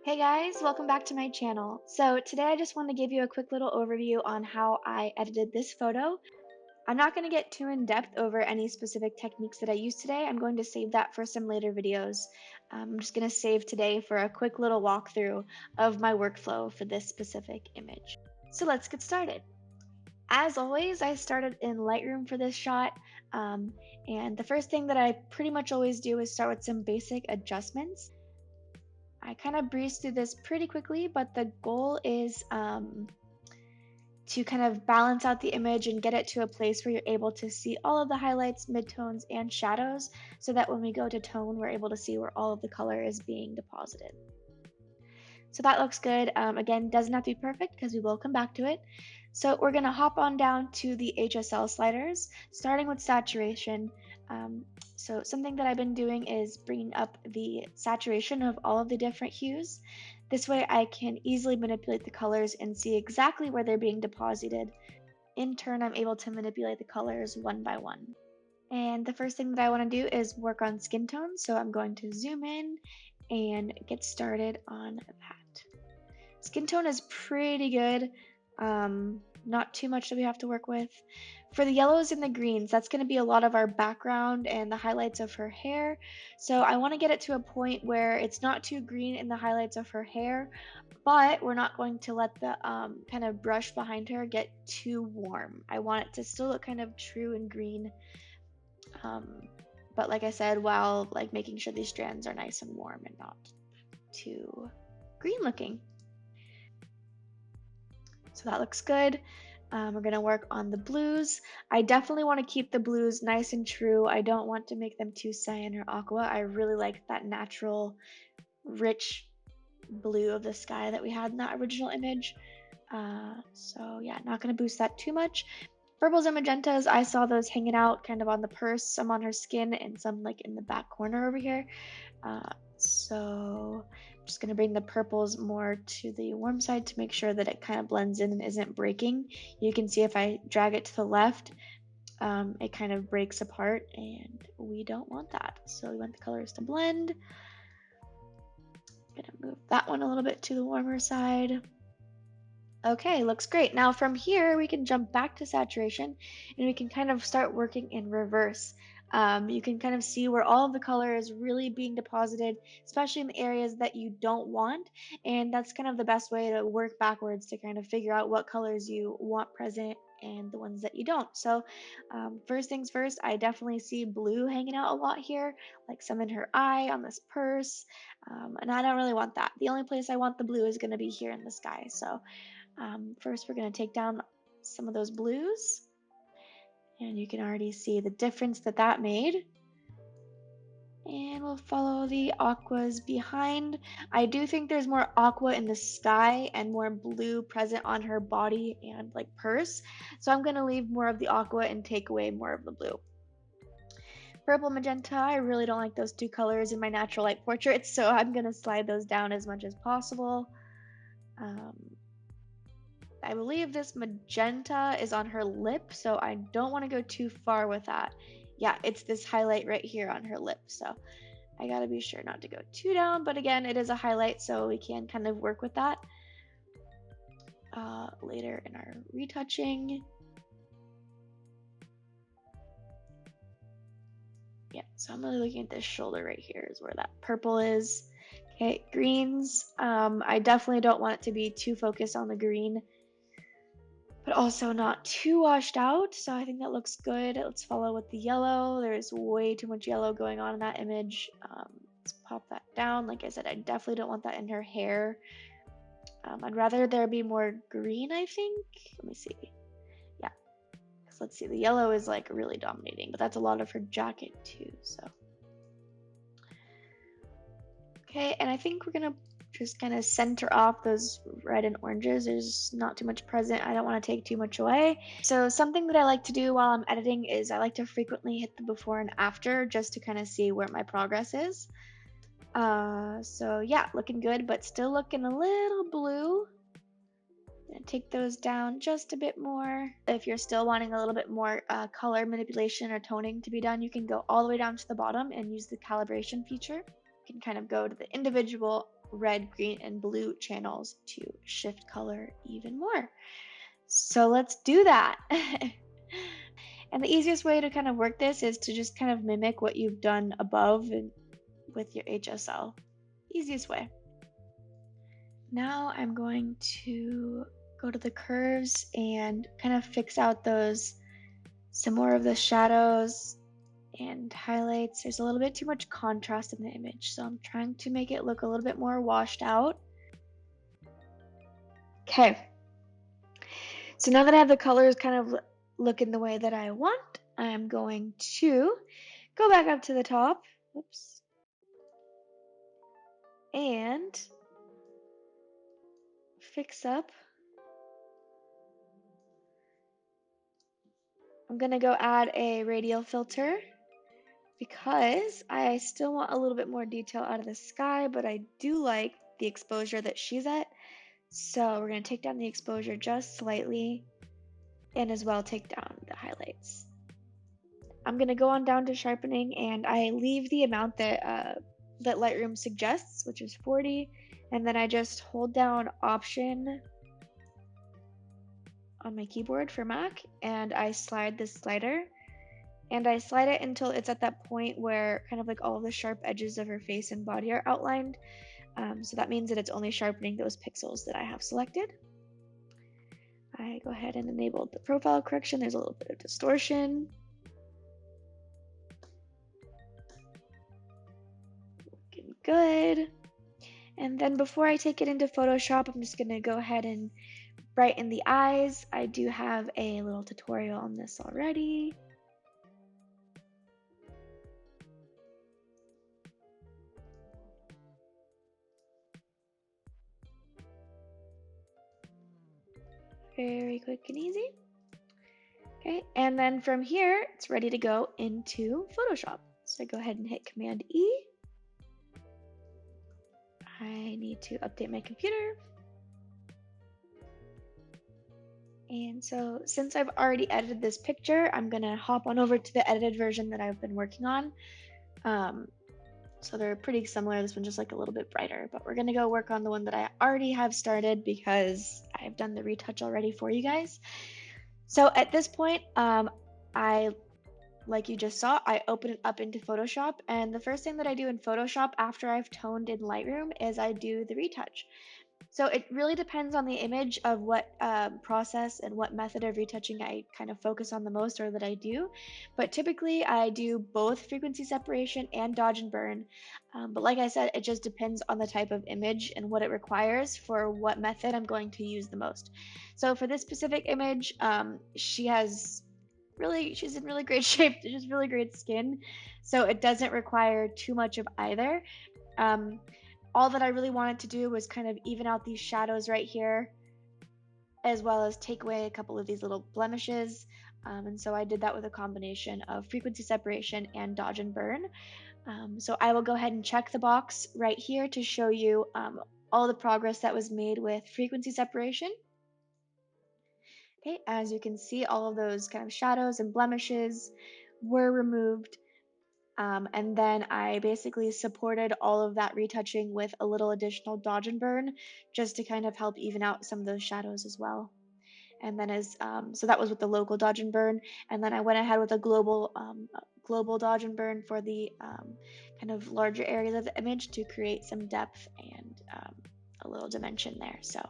Hey guys, welcome back to my channel. So today I just want to give you a quick little overview on how I edited this photo. I'm not going to get too in depth over any specific techniques that I used today. I'm going to save that for some later videos. I'm just going to save today for a quick little walkthrough of my workflow for this specific image. So let's get started. As always, I started in Lightroom for this shot, and the first thing that I pretty much always do is start with some basic adjustments. I kind of breezed through this pretty quickly, but the goal is to kind of balance out the image and get it to a place where you're able to see all of the highlights, midtones, and shadows, so that when we go to tone, we're able to see where all of the color is being deposited. So that looks good. Again, doesn't have to be perfect because we will come back to it. So we're going to hop on down to the HSL sliders, starting with saturation. So something that I've been doing is bringing up the saturation of all of the different hues. This way I can easily manipulate the colors and see exactly where they're being deposited. In turn, I'm able to manipulate the colors one by one. And the first thing that I want to do is work on skin tone. So I'm going to zoom in and get started on that. Skin tone is pretty good. Not too much that we have to work with. For the yellows and the greens, that's going to be a lot of our background and the highlights of her hair. So I want to get it to a point where it's not too green in the highlights of her hair, but we're not going to let the kind of brush behind her get too warm. I want it to still look kind of true and green. But like I said, while like making sure these strands are nice and warm and not too green looking. So that looks good. We're going to work on the blues. I definitely want to keep the blues nice and true. I don't want to make them too cyan or aqua. I really like that natural, rich blue of the sky that we had in that original image. So yeah, not going to boost that too much. Purples and magentas, I saw those hanging out kind of on the purse, some on her skin and some like in the back corner over here. So I'm just going to bring the purples more to the warm side to make sure that it kind of blends in and isn't breaking. You can see if I drag it to the left, it kind of breaks apart and we don't want that. So we want the colors to blend. I'm going to move that one a little bit to the warmer side. Okay, looks great. Now from here, we can jump back to saturation and we can kind of start working in reverse. You can kind of see where all of the color is really being deposited, especially in the areas that you don't want. And that's kind of the best way to work backwards to kind of figure out what colors you want present and the ones that you don't. So first things first, I definitely see blue hanging out a lot here, like some in her eye, on this purse. And I don't really want that. The only place I want the blue is going to be here in the sky. So first, we're going to take down some of those blues, and you can already see the difference that that made. And we'll follow the aquas behind. I do think there's more aqua in the sky and more blue present on her body and like purse. So I'm going to leave more of the aqua and take away more of the blue. Purple magenta, I really don't like those two colors in my natural light portraits, so I'm going to slide those down as much as possible. I believe this magenta is on her lip, so I don't want to go too far with that. Yeah, it's this highlight right here on her lip, so I gotta be sure not to go too down, but again, it is a highlight, so we can kind of work with that later in our retouching. Yeah, so I'm really looking at this shoulder right here is where that purple is. Okay, greens. I definitely don't want it to be too focused on the green, but also not too washed out. So I think that looks good. Let's follow with the yellow. There's way too much yellow going on in that image. Let's pop that down. Like I said, I definitely don't want that in her hair. I'd rather there be more green, I think. Let me see. Yeah, because let's see, the yellow is like really dominating, but that's a lot of her jacket too, so. Okay, and I think we're gonna just kind of center off those red and oranges. There's not too much present. I don't want to take too much away. So something that I like to do while I'm editing is I like to frequently hit the before and after just to kind of see where my progress is. So yeah, looking good, but still looking a little blue. And take those down just a bit more. If you're still wanting a little bit more color manipulation or toning to be done, you can go all the way down to the bottom and use the calibration feature. You can kind of go to the individual red, green, and blue channels to shift color even more. So let's do that. And the easiest way to kind of work this is to just kind of mimic what you've done above and with your HSL. Easiest way. Now I'm going to go to the curves and kind of fix out some more of the shadows and highlights. There's a little bit too much contrast in the image, so I'm trying to make it look a little bit more washed out. Okay, so now that I have the colors kind of looking the way that I want, I'm going to go back up to the top, oops, and fix up. I'm gonna go add a radial filter because I still want a little bit more detail out of the sky, but I do like the exposure that she's at. So we're gonna take down the exposure just slightly and as well take down the highlights. I'm gonna go on down to sharpening and I leave the amount that Lightroom suggests, which is 40, and then I just hold down Option on my keyboard for Mac and I slide this slider and I slide it until it's at that point where kind of like all of the sharp edges of her face and body are outlined. So that means that it's only sharpening those pixels that I have selected. I go ahead and enable the profile correction. There's a little bit of distortion. Looking good. And then before I take it into Photoshop, I'm just going to go ahead and brighten the eyes. I do have a little tutorial on this already. Very quick and easy. Okay, and then from here, it's ready to go into Photoshop. So I go ahead and hit Command E. I need to update my computer. And so since I've already edited this picture, I'm gonna hop on over to the edited version that I've been working on. So they're pretty similar. This one's just like a little bit brighter, but we're gonna go work on the one that I already have started because I've done the retouch already for you guys. So at this point, like you just saw, I open it up into Photoshop, and the first thing that I do in Photoshop after I've toned in Lightroom is I do the retouch. So it really depends on the image of what process and what method of retouching I kind of focus on the most or that I do. But typically I do both frequency separation and dodge and burn. But like I said, it just depends on the type of image and what it requires for what method I'm going to use the most. So for this specific image, she's in really great shape. She's really great skin. So it doesn't require too much of either. All that I really wanted to do was kind of even out these shadows right here, as well as take away a couple of these little blemishes. And so I did that with a combination of frequency separation and dodge and burn. So I will go ahead and check the box right here to show you all the progress that was made with frequency separation. Okay, as you can see, all of those kind of shadows and blemishes were removed. And then I basically supported all of that retouching with a little additional dodge and burn just to kind of help even out some of those shadows as well. And then so that was with the local dodge and burn. And then I went ahead with a global dodge and burn for the kind of larger areas of the image to create some depth and a little dimension there. So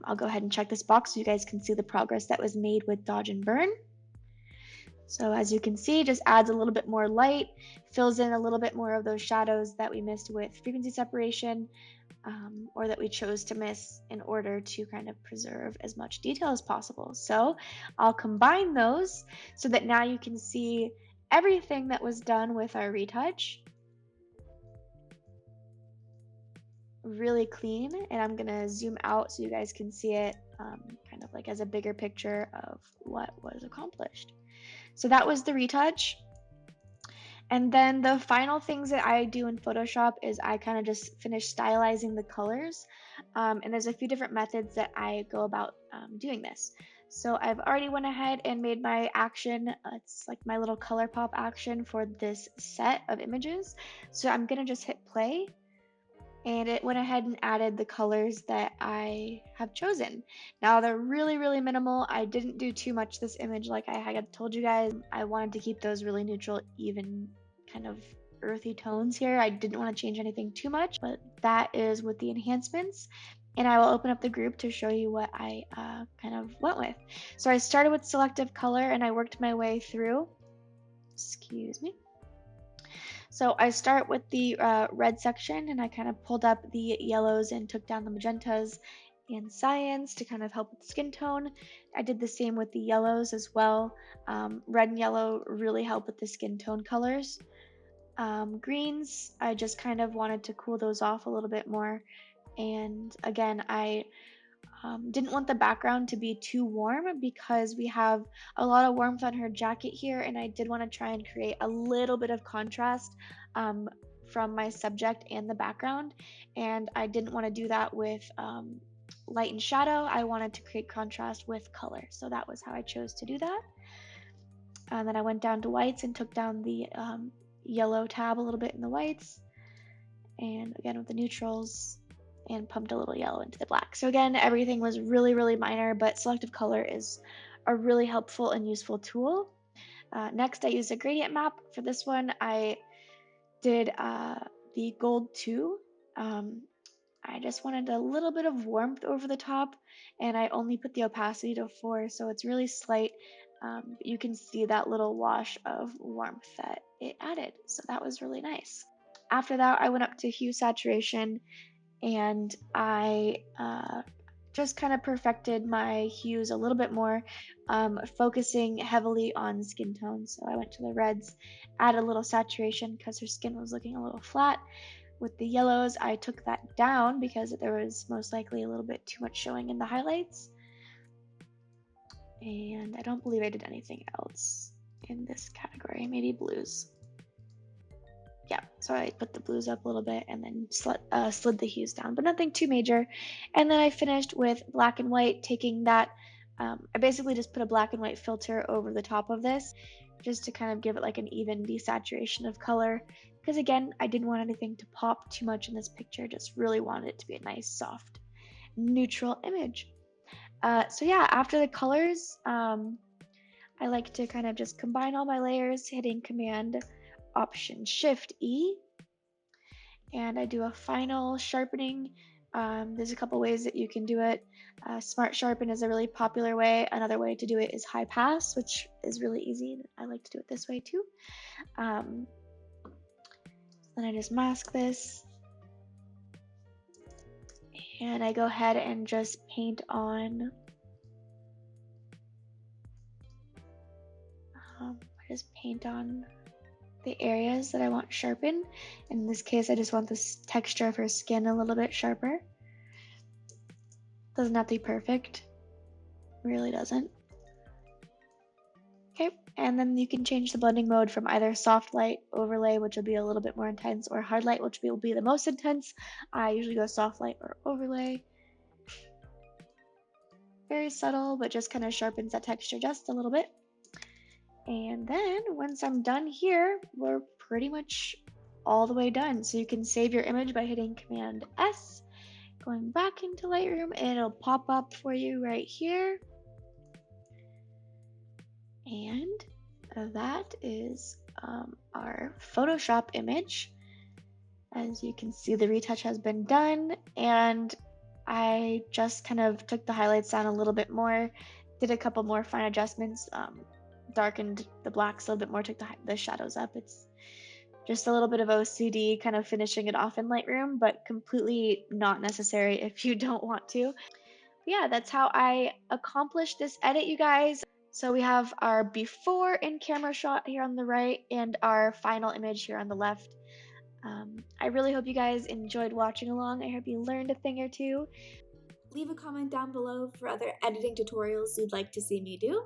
I'll go ahead and check this box so you guys can see the progress that was made with dodge and burn. So as you can see, just adds a little bit more light, fills in a little bit more of those shadows that we missed with frequency separation, or that we chose to miss in order to kind of preserve as much detail as possible. So I'll combine those so that now you can see everything that was done with our retouch. Really clean, and I'm gonna zoom out so you guys can see it kind of like as a bigger picture of what was accomplished. So that was the retouch. And then the final things that I do in Photoshop is I kind of just finish stylizing the colors. And there's a few different methods that I go about doing this. So I've already went ahead and made my action. It's like my little color pop action for this set of images. So I'm gonna just hit play. and it went ahead and added the colors that I have chosen. Now they're really, really minimal. I didn't do too much this image like I had told you guys. I wanted to keep those really neutral, even kind of earthy tones here. I didn't want to change anything too much, but that is with the enhancements. And I will open up the group to show you what I kind of went with. So I started with selective color and I worked my way through. Excuse me. So I start with the red section and I kind of pulled up the yellows and took down the magentas and cyans to kind of help with the skin tone. I did the same with the yellows as well. Red and yellow really help with the skin tone colors. Greens, I just kind of wanted to cool those off a little bit more. And again, I didn't want the background to be too warm because we have a lot of warmth on her jacket here, and I did want to try and create a little bit of contrast from my subject and the background, and I didn't want to do that with light and shadow. I wanted to create contrast with color, so that was how I chose to do that. And then I went down to whites and took down the yellow tab a little bit in the whites, and again with the neutrals, and pumped a little yellow into the black. So again, everything was really, really minor, but selective color is a really helpful and useful tool. Next, I used a gradient map. For this one, I did the gold 2. I just wanted a little bit of warmth over the top, and I only put the opacity to 4, so it's really slight. You can see that little wash of warmth that it added, so that was really nice. After that, I went up to hue saturation, and I just kind of perfected my hues a little bit more, focusing heavily on skin tones. So I went to the reds, added a little saturation because her skin was looking a little flat. With the yellows, I took that down because there was most likely a little bit too much showing in the highlights. And I don't believe I did anything else in this category, maybe blues. Yeah, so I put the blues up a little bit and then slid the hues down, but nothing too major. And then I finished with black and white, taking that, I basically just put a black and white filter over the top of this, just to kind of give it like an even desaturation of color. Because again, I didn't want anything to pop too much in this picture, just really wanted it to be a nice, soft, neutral image. So yeah, after the colors, I like to kind of just combine all my layers, hitting Command Option Shift E, and I do a final sharpening. There's a couple ways that you can do it. Smart Sharpen is a really popular way. Another way to do it is High Pass, which is really easy. I like to do it this way too. Then I just mask this, and I go ahead and just paint on. The areas that I want sharpened. In this case, I just want this texture of her skin a little bit sharper. Doesn't have to be perfect. Really doesn't. Okay, and then you can change the blending mode from either soft light overlay, which will be a little bit more intense, or hard light, which will be the most intense. I usually go soft light or overlay. Very subtle, but just kind of sharpens that texture just a little bit. And then once I'm done here, we're pretty much all the way done. So you can save your image by hitting Command S, going back into Lightroom, and it'll pop up for you right here. And that is our Photoshop image. As you can see, the retouch has been done, and I just kind of took the highlights down a little bit more, did a couple more fine adjustments, darkened the blacks a little bit more, took the shadows up. It's just a little bit of OCD kind of finishing it off in Lightroom, but completely not necessary if you don't want to. But yeah, that's how I accomplished this edit, you guys. So we have our before in camera shot here on the right and our final image here on the left. I really hope you guys enjoyed watching along. I hope you learned a thing or two. Leave a comment down below for other editing tutorials you'd like to see me do.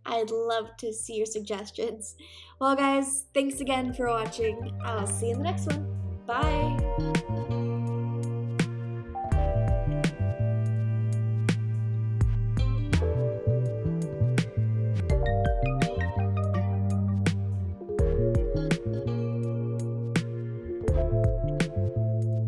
I'd love to see your suggestions. Well guys, thanks again for watching. I'll see you in the next one. Bye!